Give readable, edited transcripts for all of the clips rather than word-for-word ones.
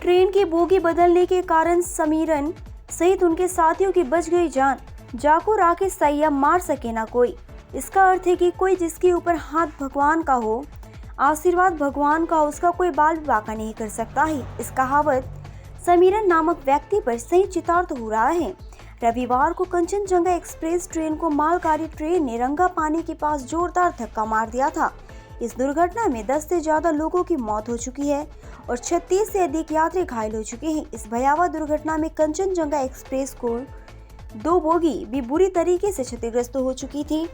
Train की bogie बदलने के कारण समीरन सहित उनके साथियों की बच गई जान। जाको राकेश संयम मार सके ना कोई। इसका अर्थ है कि कोई जिसके ऊपर हाथ भगवान का हो, आशीर्वाद भगवान का हो, उसका कोई बाल भी बांका नहीं कर सकता है। इस कहावत समीरन नामक व्यक्ति पर सही चितार्थ हो रहा है। रविवार को कंचनजंगा एक्सप्रेस ट्रेन को मालगाड़ी ट्रेन ने रंगापानी के पास जोरदार धक्का मार दिया था। इस दुर्घटना में 10 से ज्यादा लोगों की मौत हो चुकी है और 36 से अधिक यात्री घायल हो चुके हैं। इस भयावह दुर्घटना में कंचनजंगा एक्सप्रेस को 2 बोगी भी बुरी तरीके से क्षतिग्रस्त हो चुकी थी।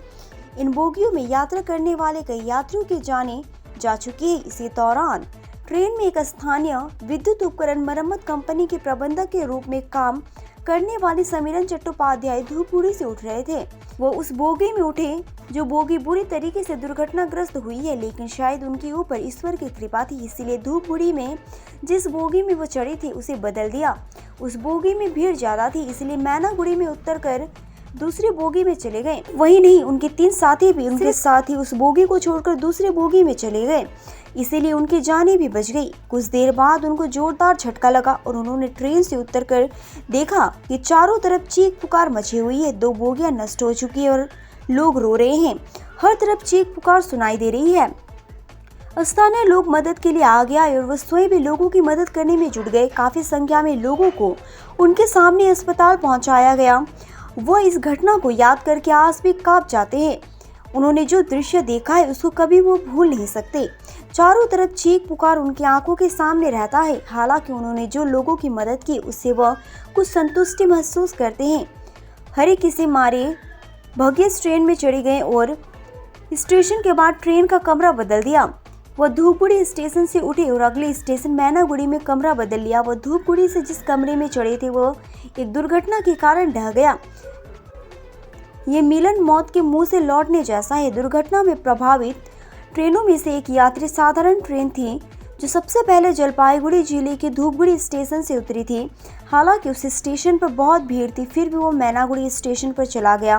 इन बोगियों में यात्रा करने वाले कई यात्रियों की जानें जा चुकी है। इसी दौरान ट्रेन में एक स्थानीय विद्युत उपकरण मरम्मत कंपनी के प्रबंधक के रूप में काम करने वाले समीरन चट्टोपाध्याय धूपगुड़ी से उठ रहे थे। वो उस बोगी में उठे जो बोगी बुरी तरीके से दुर्घटनाग्रस्त हुई है, लेकिन शायद उनके ऊपर ईश्वर की कृपा थी, इसीलिए धूपगुड़ी में जिस बोगी में वो चढ़े थे उसे बदल दिया। उस बोगी में भीड़ ज्यादा थी, इसलिए मैनागुड़ी में उतरकर दूसरी बोगी में चले गए। वही नहीं, उनके 3 साथी भी उनके साथ ही उस बोगी को छोड़कर दूसरे बोगी में चले गए, इसीलिए उनकी जानें भी बच गई। कुछ देर बाद उनको जोरदार झटका लगा और उन्होंने ट्रेन से उतरकर देखा कि चारों तरफ चीख पुकार मची हुई है। 2 बोगियां नष्ट हो चुकी है और लोग रो रहे हैं। हर तरफ चीख पुकार सुनाई दे रही है। स्थानीय लोग मदद के लिए आ गया और वह स्वयं भी लोगों की मदद करने में जुट गए। काफी संख्या में लोगों को उनके सामने अस्पताल पहुंचाया गया। वह इस घटना को याद करके आज भी कांप जाते हैं। उन्होंने जो दृश्य देखा है उसको कभी वो भूल नहीं सकते। चारों तरफ चीख पुकार उनकी आंखों के सामने रहता है। हालांकि उन्होंने जो लोगों की मदद की उससे वह कुछ संतुष्टि महसूस करते हैं। हर किसी मारे भगे ट्रेन में चढ़े गए और स्टेशन के बाद ट्रेन का कमरा बदल दिया। वह धूपगुड़ी स्टेशन से उठे और अगले स्टेशन मैनागुड़ी में कमरा बदल लिया। वह धूपगुड़ी से जिस कमरे में चढ़े थे वह एक दुर्घटना के कारण ढह गया। ये मिलन मौत के मुंह से लौटने जैसा है। दुर्घटना में प्रभावित ट्रेनों में से एक यात्री साधारण ट्रेन थी जो सबसे पहले जलपाईगुड़ी जिले के धूपगुड़ी स्टेशन से उतरी थी। हालांकि उस स्टेशन पर बहुत भीड़ थी, फिर भी वो मैनागुड़ी स्टेशन पर चला गया।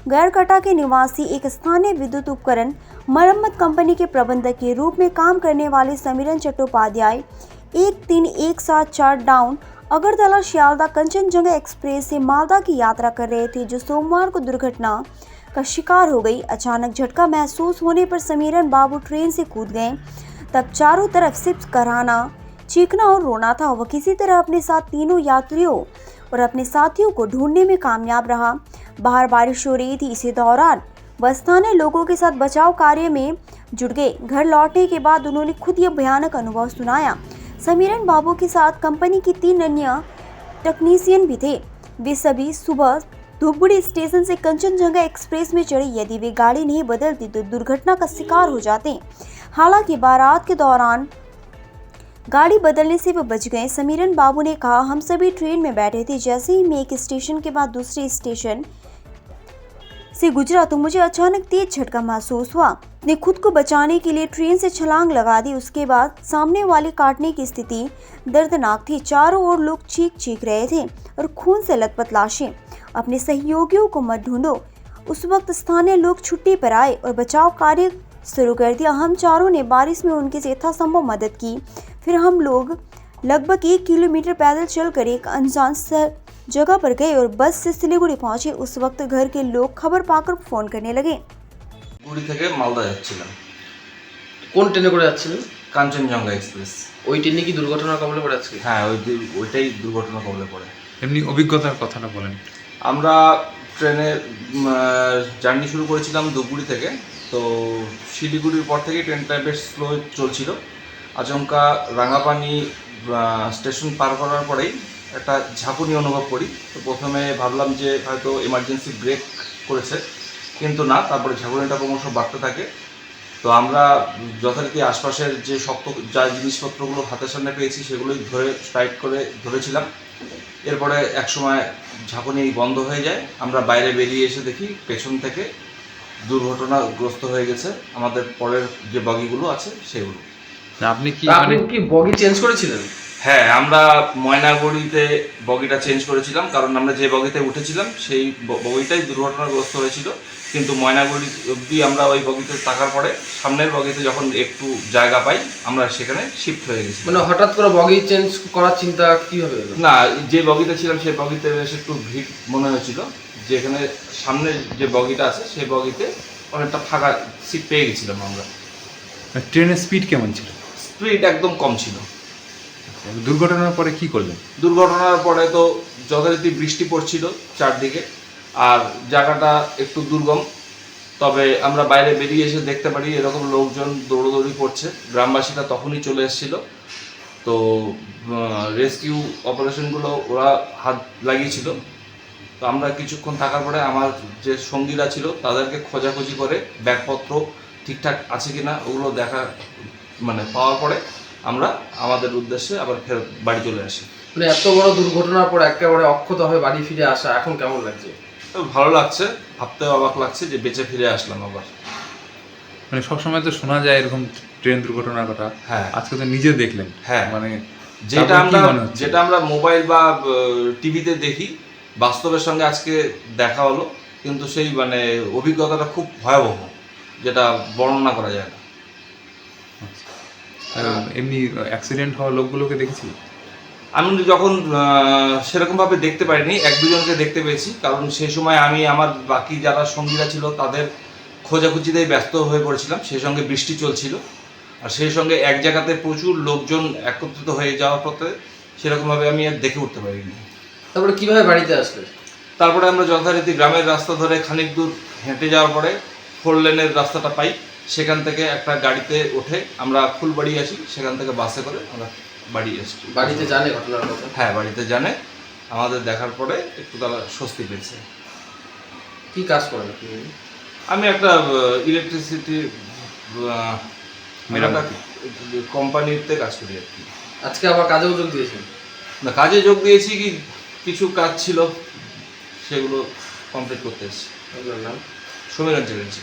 गैरकटा के निवासी एक स्थानीय विद्युत उपकरण मरम्मत कंपनी के प्रबंधक के रूप में काम करने वाले समीरन चट्टोपाध्याय 13174 डाउन अगरतला शियालदा कंचनजंगा एक्सप्रेस से मालदा की यात्रा कर रहे थे, जो सोमवार को दुर्घटना का शिकार हो गई। अचानक झटका महसूस होने पर समीरन बाबू ट्रेन से कूद गए। तब चारों तरफ सिर्फ कराहना, चीखना और रोना था। वह किसी तरह अपने साथ तीनों यात्रियों और अपने साथियों को ढूंढने में कामयाब रहा। बाहर बारिश हो रही थी। इसी दौरान वह स्थानीय लोगों के साथ बचाव कार्य में जुट गए। घर लौटने के बाद उन्होंने खुद यह भयानक अनुभव सुनाया। समीरन बाबू के साथ कंपनी की 3 अन्य टेक्नीशियन भी थे। वे सभी सुबह धूपगुड़ी स्टेशन से कंचनजंगा एक्सप्रेस में चढ़े। यदि वे गाड़ी नहीं बदलती तो दुर्घटना का शिकार हो जाते। हालांकि बारात के दौरान गाड़ी बदलने से वे बच गए। समीरन बाबू ने कहा, हम सभी ट्रेन में बैठे थे। जैसे ही मैं एक स्टेशन के बाद दूसरे स्टेशन से गुजरा तो मुझे अचानक तेज झटका महसूस हुआ। ने खुद को बचाने के लिए ट्रेन से छलांग लगा दी। उसके बाद सामने वाले काटने की स्थिति दर्दनाक थी। चारों ओर लोग चीख रहे थे और खून से लथपथ लाशें। अपने सहयोगियों को मत ढूंढो। उस वक्त स्थानीय लोग छुट्टी पर आए और बचाव कार्य शुरू कर दिया। हम चारों ने बारिश में उनकी यथासंभव मदद की। फिर हम लोग लगभग 1 किलोमीटर पैदल चलकर एक अनजान जगह पर गए और बस से सिलीगुड़ी पहुंचे। उस वक्त घर के लोग खबर पाकर फोन करने लगे। গুড়ি থেকে মালদা যাচ্ছিলাম। কোন ট্রেনে করে যাচ্ছিলেন? কাঞ্চনজঙ্ঘা এক্সপ্রেস। ওই ট্রেনে কি দুর্ঘটনার কবলে পড়ে আজকে? হ্যাঁ, ওইটাই দুর্ঘটনা কবলে পড়ে। এমনি অভিজ্ঞতার কথাটা বলেন। আমরা ট্রেনে জার্নি শুরু করেছিলাম ধূপগুড়ি থেকে। তো শিলিগুড়ির পর থেকে ট্রেনটা বেশ স্লো চলছিল। আচমকা রাঙাপানি স্টেশন পার করার পরেই একটা ঝাঁকুনি অনুভব করি। তো প্রথমে ভাবলাম যে হয়তো এমার্জেন্সি ব্রেক করেছে, কিন্তু না। তারপরে ঝাঁকুনিটা ক্রমশ বাড়তে থাকে। তো আমরা যথারীতি আশপাশের যে শক্ত যা জিনিসপত্রগুলো হাতের সামনে পেয়েছি সেগুলোই ধরে টাইট করে ধরেছিলাম। এরপরে একসময় ঝাঁকুনি বন্ধ হয়ে যায়। আমরা বাইরে বেরিয়ে এসে দেখি পেছন থেকে দুর্ঘটনাগ্রস্ত হয়ে গেছে আমাদের পরের যে বগিগুলো আছে সেগুলো। আপনি কি বগি চেঞ্জ করেছিলেন? হ্যাঁ, আমরা ময়নাগুড়িতে বগিটা চেঞ্জ করেছিলাম, কারণ আমরা যে বগিতে উঠেছিলাম সেই বগিটাই দুর্ঘটনাগ্রস্ত হয়েছিল। কিন্তু ময়নাগুড়ি অবধি আমরা ওই বগিতে থাকার পরে সামনের বগিতে যখন একটু জায়গা পাই আমরা সেখানে শিফট হয়ে গেছি। মানে হঠাৎ করে বগি চেঞ্জ করার চিন্তা কিভাবে এলো? না, যে বগিতে ছিলাম সেই বগিতে বেশ একটু ভিড় মনে হয়েছিল, যেখানে সামনে যে বগিটা আছে সেই বগিতে অনেকটা ফাঁকা সিট পেয়ে গেছিলাম আমরা। ট্রেনের স্পিড কেমন ছিল? স্পিড একদম কম ছিল। দুর্ঘটনার পরে কি করলেন? দুর্ঘটনার পরে তো যথারীতি বৃষ্টি পড়ছিল চারদিকে, আর জায়গাটা একটু দুর্গম। তবে আমরা বাইরে বেরিয়ে এসে দেখতে পারি এরকম লোকজন দৌড়দৌড়ি করছে। গ্রামবাসীরা তখনই চলে এসেছিল, তো রেস্কিউ অপারেশনগুলো ওরা হাত লাগিয়েছিল। তো আমরা কিছুক্ষণ থাকার পরে আমার যে সঙ্গীরা ছিল তাদেরকে খোঁজাখুঁজি করে ব্যাগপত্র ঠিকঠাক আছে কিনা ওগুলো দেখা পাওয়ার পরে আমরা আমাদের উদ্দেশ্যে আবার ফেরত বাড়ি চলে আসি। মানে এত বড় দুর্ঘটনার পর একেবারে অক্ষত হয়ে বাড়ি ফিরে আসা এখন কেমন লাগছে? তো ভালো লাগছে, ভাবতেও অবাক লাগছে যে বেঁচে ফিরে আসলাম আবার। মানে সবসময় তো শোনা যায় এরকম ট্রেন দুর্ঘটনার কথা, হ্যাঁ আজকে তো নিজে দেখলেন। হ্যাঁ, মানে যেটা আমরা মোবাইল বা টিভিতে দেখি, বাস্তবের সঙ্গে আজকে দেখা হলো, কিন্তু সেই অভিজ্ঞতাটা খুব ভয়াবহ, যেটা বর্ণনা করা যায় না। এমনি অ্যাক্সিডেন্ট হওয়া লোকগুলোকে দেখেছি আমি যখন সেরকমভাবে দেখতে পারিনি, এক দুজনকে দেখতে পেয়েছি, কারণ সেই সময় আমি আমার বাকি যারা সঙ্গীরা ছিল তাদের খোঁজাখুঁজিতেই ব্যস্ত হয়ে পড়েছিলাম। সেই সঙ্গে বৃষ্টি চলছিল, আর সেই সঙ্গে এক জায়গাতে প্রচুর লোকজন একত্রিত হয়ে যাওয়ার পথে সেরকমভাবে আমি আর দেখে উঠতে পারিনি। তারপরে কিভাবে বাড়িতে আসলে? তারপরে আমরা যথারীতি গ্রামের রাস্তা ধরে খানিক দূর হেঁটে যাওয়ার পরে 4 লেনের রাস্তাটা পাই, সেখান থেকে একটা গাড়িতে উঠে আমরা ফুলবাড়ি আসি, সেখান থেকে বাসে করে আমরা বাড়ি আসি। বাড়িতে জানে ঘটনার কথা? হ্যাঁ, বাড়িতে জানে। আমাদের দেখার পরে একটু তারা স্বস্তি পেয়েছে। কি কাজ করেন আপনি? আমি একটা ইলেকট্রিসিটি কোম্পানিতে কাজ করি আর কি। আজকে আবার কাজেও যোগ দিয়েছেন? না, কাজে যোগ দিয়েছি, কিছু কাজ ছিল সেগুলো কমপ্লিট করতে এসেছি। আপনার নাম? সমীরণ চ্যাটার্জি।